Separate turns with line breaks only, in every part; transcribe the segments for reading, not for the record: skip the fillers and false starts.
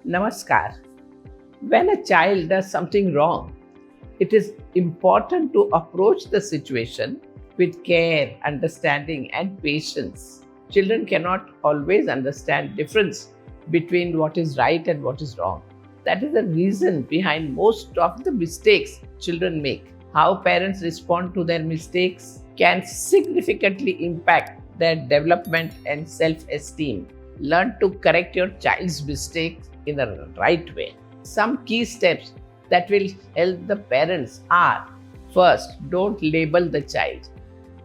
Namaskar. When a child does something wrong, it is important to approach the situation with care, understanding, and patience. Children cannot always understand difference between what is right and what is wrong. That is the reason behind most of the mistakes children make. How parents respond to their mistakes can significantly impact their development and self-esteem. Learn to correct your child's mistakes in the right way. Some key steps that will help the parents are: first, don't label the child.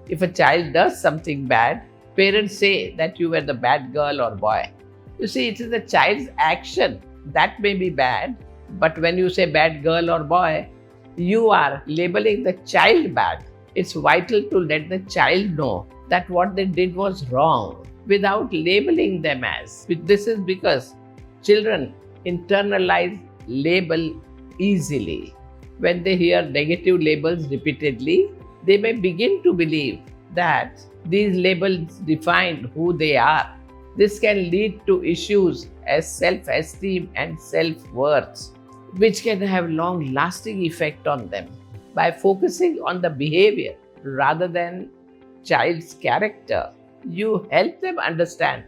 If a child does something bad, parents say that you were the bad girl or boy. You see, it is the child's action that may be bad, but when you say bad girl or boy, you are labeling the child bad. It's vital to let the child know that what they did was wrong without labeling them as. This is because children internalize label easily. When they hear negative labels repeatedly, they may begin to believe that these labels define who they are. This can lead to issues as self-esteem and self-worth, which can have long-lasting effect on them. By focusing on the behavior rather than child's character, you help them understand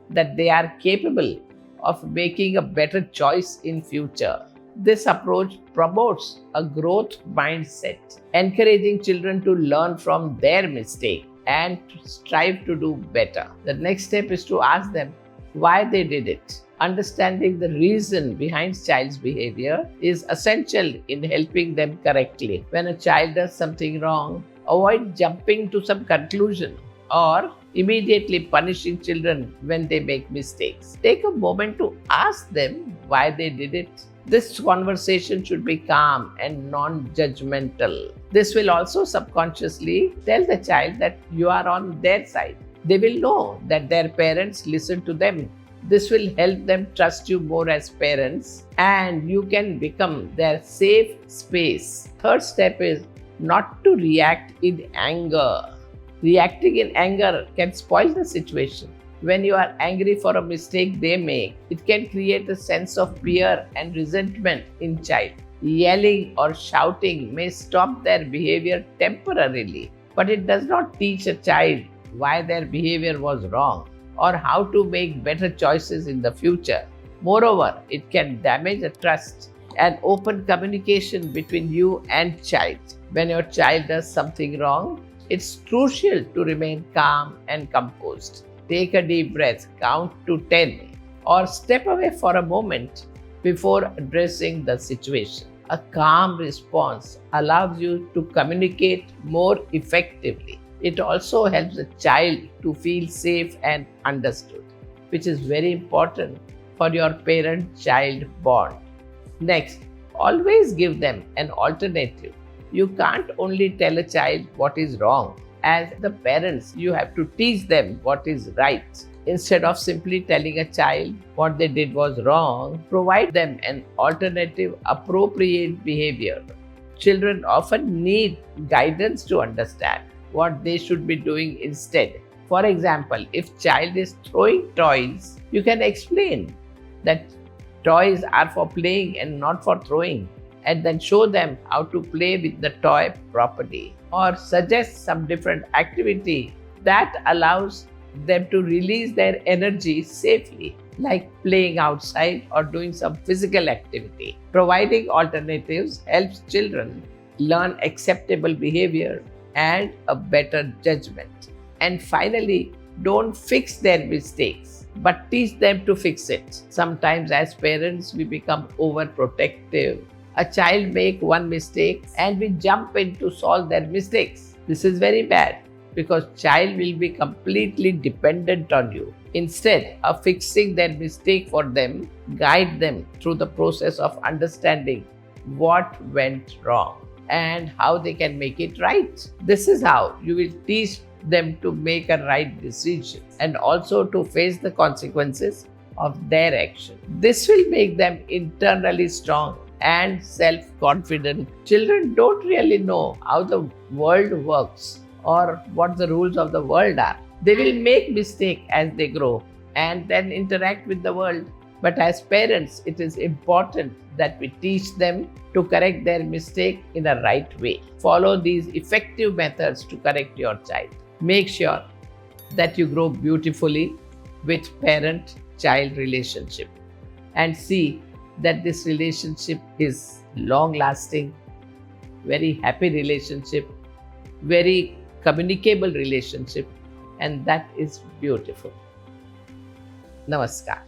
that they are capable of making a better choice in future. This approach promotes a growth mindset, encouraging children to learn from their mistake and to strive to do better. The next step is to ask them why they did it. Understanding the reason behind child's behavior is essential in helping them correctly. When a child does something wrong, avoid jumping to some conclusion or immediately punishing children when they make mistakes. Take a moment to ask them why they did it. This conversation should be calm and non-judgmental. This will also subconsciously tell the child that you are on their side. They will know that their parents listen to them. This will help them trust you more as parents, and you can become their safe space. Third step is not to react in anger. Reacting in anger can spoil the situation. When you are angry for a mistake they make, it can create a sense of fear and resentment in child. Yelling or shouting may stop their behavior temporarily, but it does not teach a child why their behavior was wrong or how to make better choices in the future. Moreover, it can damage the trust and open communication between you and child. When your child does something wrong, it's crucial to remain calm and composed. Take a deep breath, count to 10, or step away for a moment before addressing the situation. A calm response allows you to communicate more effectively. It also helps the child to feel safe and understood, which is very important for your parent-child bond. Next, always give them an alternative. You can't only tell a child what is wrong. As the parents, you have to teach them what is right. Instead of simply telling a child what they did was wrong, provide them an alternative, appropriate behavior. Children often need guidance to understand what they should be doing instead. For example, if child is throwing toys, you can explain that toys are for playing and not for throwing, and then show them how to play with the toy properly, or suggest some different activity that allows them to release their energy safely, like playing outside or doing some physical activity. Providing alternatives helps children learn acceptable behavior and a better judgment. And finally, don't fix their mistakes, but teach them to fix it. Sometimes as parents, we become overprotective. A child make one mistake and we jump in to solve their mistakes. This is very bad because child will be completely dependent on you. Instead of fixing their mistake for them, guide them through the process of understanding what went wrong and how they can make it right. This is how you will teach them to make a right decision and also to face the consequences of their action. This will make them internally strong and self-confident. Children don't really know how the world works or what the rules of the world are. They will make mistakes as they grow and then interact with the world But as parents, it is important that we teach them to correct their mistake in a right way. Follow these effective methods to correct your child. Make sure that you grow beautifully with parent-child relationship, and see that this relationship is long-lasting, very happy relationship, very communicable relationship, and that is beautiful. Namaskar.